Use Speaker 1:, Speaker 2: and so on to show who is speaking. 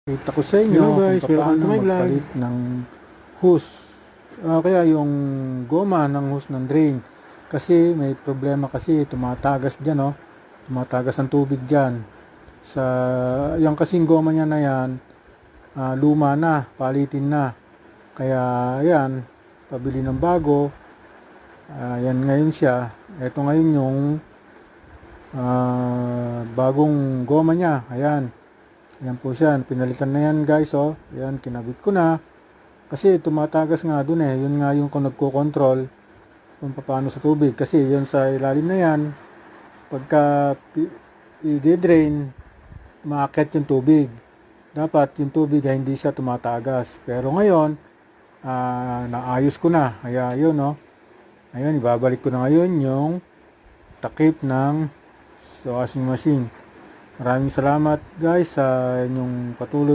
Speaker 1: Kita ko sa inyo
Speaker 2: Hello guys,
Speaker 1: kung
Speaker 2: welcome to
Speaker 1: paano
Speaker 2: my vlog.
Speaker 1: magpalit ng hose. Kaya yung goma ng hose ng drain. Kasi may problema kasi tumatagas dyan, oh. Tumatagas ang tubig dyan. Yung kasing goma niya na yan, luma na, palitin na. Kaya yan, pabili ng bago. Yan ngayon siya. Ito ngayon yung bagong goma niya. Ayan. Ayan po siya, pinalitan na yan guys, oh. Ayan, kinabit ko na. Kasi tumatagas nga dun eh. Yun nga yung kung nagko-control kung paano sa tubig. Kasi yun sa ilalim na yan, pagka i-drain, maakyat yung tubig. Dapat yung tubig ay hindi siya tumatagas. Pero ngayon, naayos ko na. Kaya yun, oh. Ayun, ibabalik ko na ngayon yung takip ng washing machine. Maraming salamat guys sa inyong patuloy